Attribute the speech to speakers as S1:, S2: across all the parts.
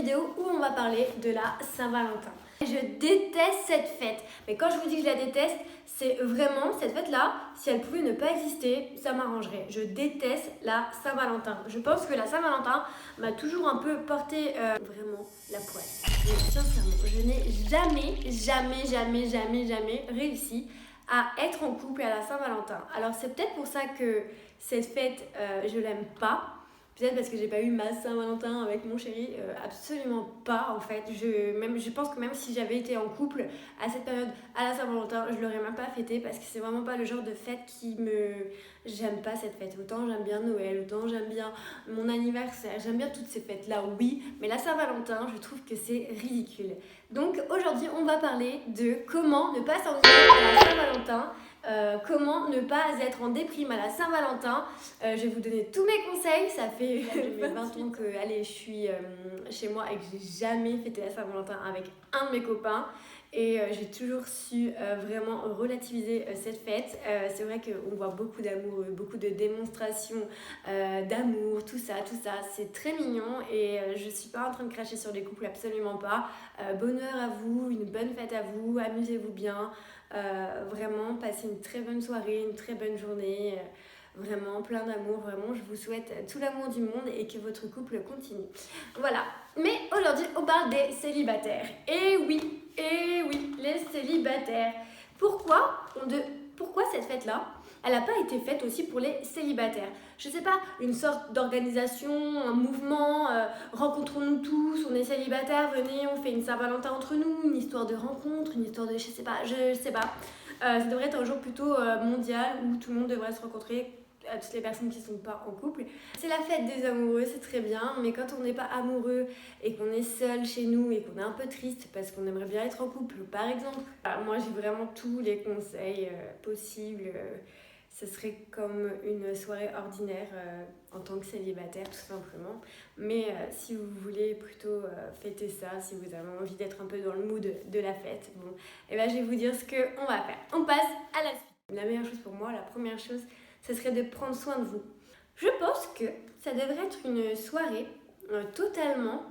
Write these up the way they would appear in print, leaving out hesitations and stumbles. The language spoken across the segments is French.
S1: vidéo où on va parler de la Saint-Valentin. Je déteste cette fête, mais quand je vous dis que je la déteste, c'est vraiment cette fête-là, si elle pouvait ne pas exister, ça m'arrangerait. Je déteste la Saint-Valentin. Je pense que la Saint-Valentin m'a toujours un peu porté vraiment la poêle. Mais sincèrement, je n'ai jamais réussi à être en couple à la Saint-Valentin. Alors c'est peut-être pour ça que cette fête, je l'aime pas. Peut-être parce que j'ai pas eu ma Saint-Valentin avec mon chéri, absolument pas en fait. Je pense que même si j'avais été en couple à cette période, à la Saint-Valentin, je l'aurais même pas fêté parce que c'est vraiment pas le genre de fête qui me... J'aime pas cette fête. Autant j'aime bien Noël, autant j'aime bien mon anniversaire, j'aime bien toutes ces fêtes-là, oui. Mais la Saint-Valentin, je trouve que c'est ridicule. Donc aujourd'hui, on va parler de comment ne pas s'ennuyer à la Saint-Valentin. Comment ne pas être en déprime à la Saint-Valentin. Je vais vous donner tous mes conseils. Ça fait 20 ans que je suis chez moi et que j'ai jamais fêté la Saint-Valentin avec un de mes copains. Et j'ai toujours su vraiment relativiser cette fête. C'est vrai qu'on voit beaucoup d'amour, beaucoup de démonstrations d'amour, tout ça. C'est très mignon et je suis pas en train de cracher sur les couples, absolument pas. Bonheur à vous, une bonne fête à vous, amusez-vous bien. Vraiment, passez une très bonne soirée, une très bonne journée. Vraiment plein d'amour, vraiment je vous souhaite tout l'amour du monde et que votre couple continue. Voilà, mais aujourd'hui on parle des célibataires. Et oui, les célibataires. Pourquoi cette fête-là, elle n'a pas été faite aussi pour les célibataires? Je sais pas, une sorte d'organisation, un mouvement, rencontrons-nous tous, on est célibataires, venez, on fait une Saint-Valentin entre nous, une histoire de rencontre, une histoire de... je sais pas. Ça devrait être un jour plutôt mondial où tout le monde devrait se rencontrer, à toutes les personnes qui ne sont pas en couple. C'est la fête des amoureux, c'est très bien, mais quand on n'est pas amoureux et qu'on est seul chez nous et qu'on est un peu triste parce qu'on aimerait bien être en couple, par exemple, moi j'ai vraiment tous les conseils possibles. Ce serait comme une soirée ordinaire en tant que célibataire, tout simplement. Mais si vous voulez plutôt fêter ça, si vous avez envie d'être un peu dans le mood de la fête, bon, et ben je vais vous dire ce qu'on va faire. On passe à la suite. La meilleure chose pour moi, la première chose, ce serait de prendre soin de vous. Je pense que ça devrait être une soirée totalement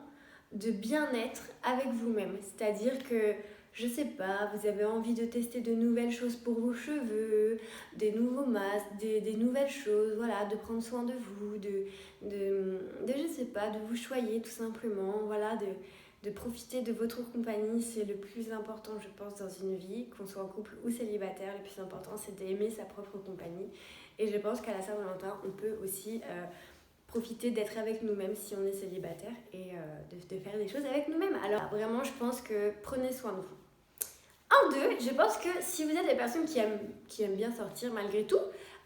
S1: de bien-être avec vous-même. C'est-à-dire que, je sais pas, vous avez envie de tester de nouvelles choses pour vos cheveux, des nouveaux masques, des nouvelles choses, voilà, de prendre soin de vous, je sais pas, de vous choyer tout simplement, voilà, de profiter de votre compagnie. C'est le plus important, je pense, dans une vie, qu'on soit en couple ou célibataire. Le plus important, c'est d'aimer sa propre compagnie. Et je pense qu'à la Saint-Valentin, on peut aussi profiter d'être avec nous-mêmes si on est célibataire et de faire des choses avec nous-mêmes. Alors vraiment, je pense que prenez soin de vous. En deux, je pense que si vous êtes des personnes qui aiment bien sortir malgré tout,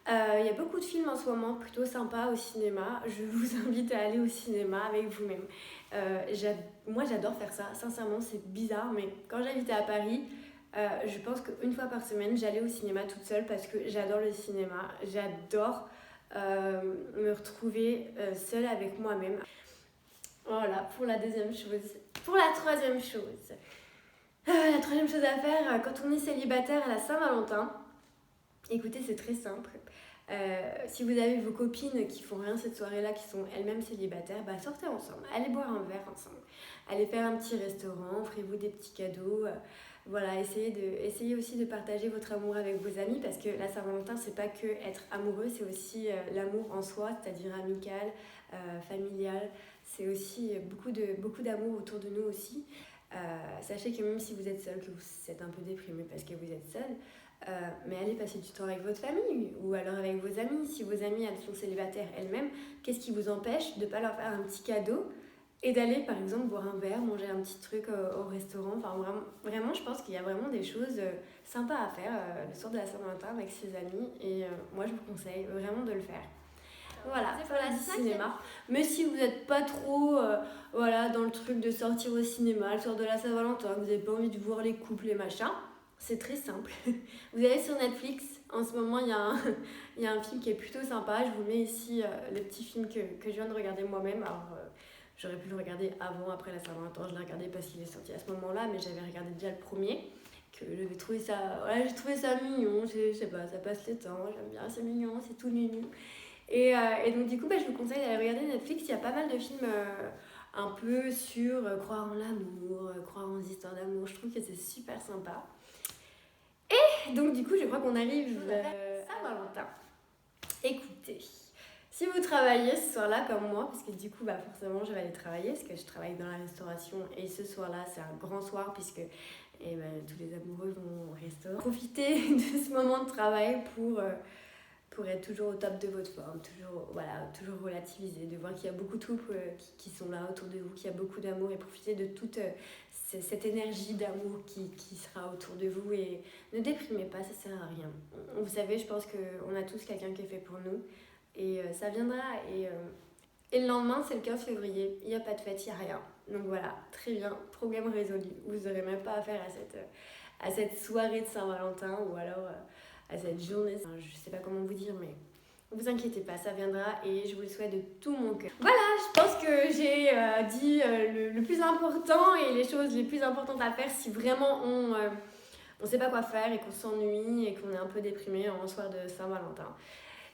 S1: il y a beaucoup de films en ce moment plutôt sympas au cinéma. Je vous invite à aller au cinéma avec vous-même. Moi, j'adore faire ça. Sincèrement, c'est bizarre, mais quand j'habitais à Paris, je pense qu'une fois par semaine, j'allais au cinéma toute seule parce que j'adore le cinéma. J'adore me retrouver seule avec moi-même. Voilà, pour la deuxième chose. Pour la troisième chose. La troisième chose à faire quand on est célibataire à la Saint-Valentin, écoutez, c'est très simple. Si vous avez vos copines qui font rien cette soirée-là, qui sont elles-mêmes célibataires, bah sortez ensemble, allez boire un verre ensemble, allez faire un petit restaurant, offrez-vous des petits cadeaux. Voilà, essayez aussi de partager votre amour avec vos amis parce que la Saint-Valentin, c'est pas que être amoureux, c'est aussi l'amour en soi, c'est-à-dire amical, familial. C'est aussi beaucoup d'amour autour de nous aussi. Sachez que même si vous êtes seul, que vous êtes un peu déprimé parce que vous êtes seul, mais allez passer du temps avec votre famille ou alors avec vos amis. Si vos amies elles sont célibataires elles-mêmes, qu'est-ce qui vous empêche de ne pas leur faire un petit cadeau et d'aller par exemple boire un verre, manger un petit truc au restaurant? Enfin vraiment je pense qu'il y a vraiment des choses sympas à faire le soir de la Saint-Valentin avec ses amis et moi je vous conseille vraiment de le faire. Voilà, pour la cinéma. Mais si vous n'êtes pas trop voilà, dans le truc de sortir au cinéma le soir de la Saint-Valentin, que vous n'avez pas envie de voir les couples et machin, c'est très simple. Vous allez sur Netflix, en ce moment il y a un film qui est plutôt sympa. Je vous mets ici le petit film que je viens de regarder moi-même. Alors j'aurais pu le regarder avant, après la Saint-Valentin, je l'ai regardé parce qu'il est sorti à ce moment-là, mais j'avais regardé déjà le premier. Que j'avais trouvé ça, voilà, j'ai trouvé ça mignon, je sais pas, ça passe le temps, j'aime bien, c'est mignon, c'est tout mignon. Et donc du coup, je vous conseille d'aller regarder Netflix, il y a pas mal de films un peu sur croire en l'amour, croire en les histoires d'amour. Je trouve que c'est super sympa. Et donc du coup, je crois qu'on arrive à Saint-Valentin. Écoutez, si vous travaillez ce soir-là comme moi, parce que du coup, forcément, je vais aller travailler, parce que je travaille dans la restauration, et ce soir-là, c'est un grand soir, puisque tous les amoureux vont au resto. Profitez de ce moment de travail pour être toujours au top de votre forme, toujours relativiser, de voir qu'il y a beaucoup de couples qui sont là autour de vous, qu'il y a beaucoup d'amour, et profiter de toute cette énergie d'amour qui sera autour de vous, et ne déprimez pas, ça sert à rien. Vous savez, je pense qu'on a tous quelqu'un qui est fait pour nous, et ça viendra, et le lendemain, c'est le 15 février, il n'y a pas de fête, il n'y a rien. Donc voilà, très bien, problème résolu. Vous n'aurez même pas affaire à cette soirée de Saint-Valentin, ou alors à cette journée, je ne sais pas comment vous dire, mais ne vous inquiétez pas, ça viendra, et je vous le souhaite de tout mon cœur. Voilà, je pense que j'ai dit le plus important et les choses les plus importantes à faire si vraiment on ne sait pas quoi faire et qu'on s'ennuie et qu'on est un peu déprimé en soir de Saint-Valentin.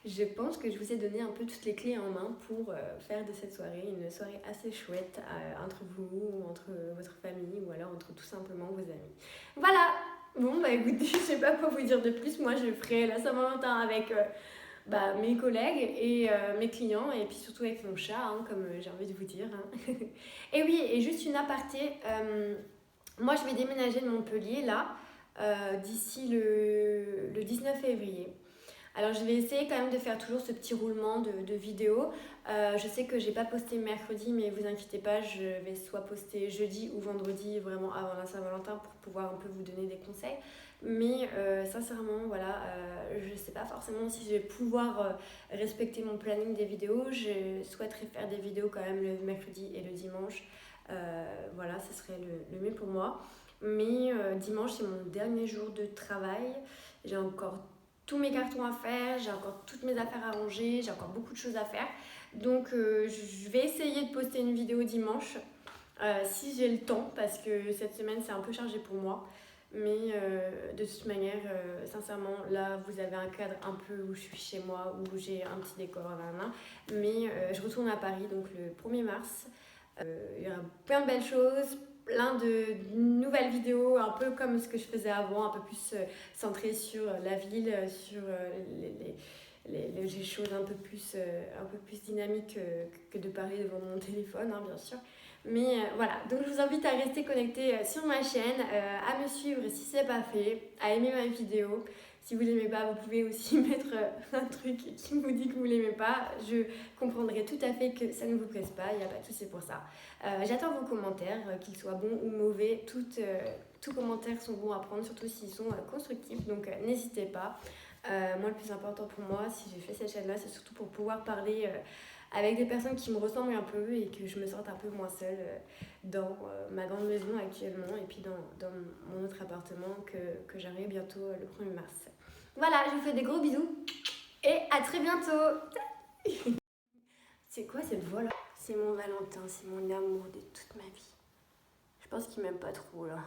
S1: Je pense que je vous ai donné un peu toutes les clés en main pour faire de cette soirée une soirée assez chouette entre vous, ou entre votre famille, ou alors entre tout simplement vos amis. Voilà. Bon, écoutez, je sais pas quoi vous dire de plus. Moi, je ferai la Saint-Valentin avec mes collègues et mes clients, et puis surtout avec mon chat, comme j'ai envie de vous dire. Et oui, et juste une aparté, moi je vais déménager de Montpellier là, d'ici le 19 février. Alors je vais essayer quand même de faire toujours ce petit roulement de vidéos. Je sais que j'ai pas posté mercredi, mais vous inquiétez pas, je vais soit poster jeudi ou vendredi, vraiment avant la Saint-Valentin, pour pouvoir un peu vous donner des conseils. Mais sincèrement, je sais pas forcément si je vais pouvoir respecter mon planning des vidéos. Je souhaiterais faire des vidéos quand même le mercredi et le dimanche. Ce serait le mieux pour moi. Mais dimanche, c'est mon dernier jour de travail. J'ai encore tous mes cartons à faire, j'ai encore toutes mes affaires à ranger, j'ai encore beaucoup de choses à faire. Donc je vais essayer de poster une vidéo dimanche si j'ai le temps, parce que cette semaine c'est un peu chargé pour moi. Mais de toute manière, sincèrement, là vous avez un cadre un peu où je suis chez moi, où j'ai un petit décor à la main. Mais je retourne à Paris donc le 1er mars. Il y aura plein de belles choses, plein de nouvelles vidéos, un peu comme ce que je faisais avant, un peu plus centré sur la ville, sur les choses un peu plus dynamiques que de parler devant mon téléphone, bien sûr. Mais voilà, donc je vous invite à rester connecté sur ma chaîne, à me suivre si ce n'est pas fait, à aimer ma vidéo. Si vous ne l'aimez pas, vous pouvez aussi mettre un truc qui vous dit que vous ne l'aimez pas. Je comprendrai tout à fait que ça ne vous plaise pas, il n'y a pas de souci pour ça. J'attends vos commentaires, qu'ils soient bons ou mauvais. Tous commentaires sont bons à prendre, surtout s'ils sont constructifs, donc n'hésitez pas. Moi, le plus important pour moi, si j'ai fait cette chaîne-là, c'est surtout pour pouvoir parler avec des personnes qui me ressemblent un peu, et que je me sente un peu moins seule dans ma grande maison actuellement, et puis dans mon autre appartement que j'aurai bientôt le 1er mars. Voilà, je vous fais des gros bisous et à très bientôt. C'est quoi cette voix là? C'est mon Valentin, c'est mon amour de toute ma vie. Je pense qu'il m'aime pas trop là.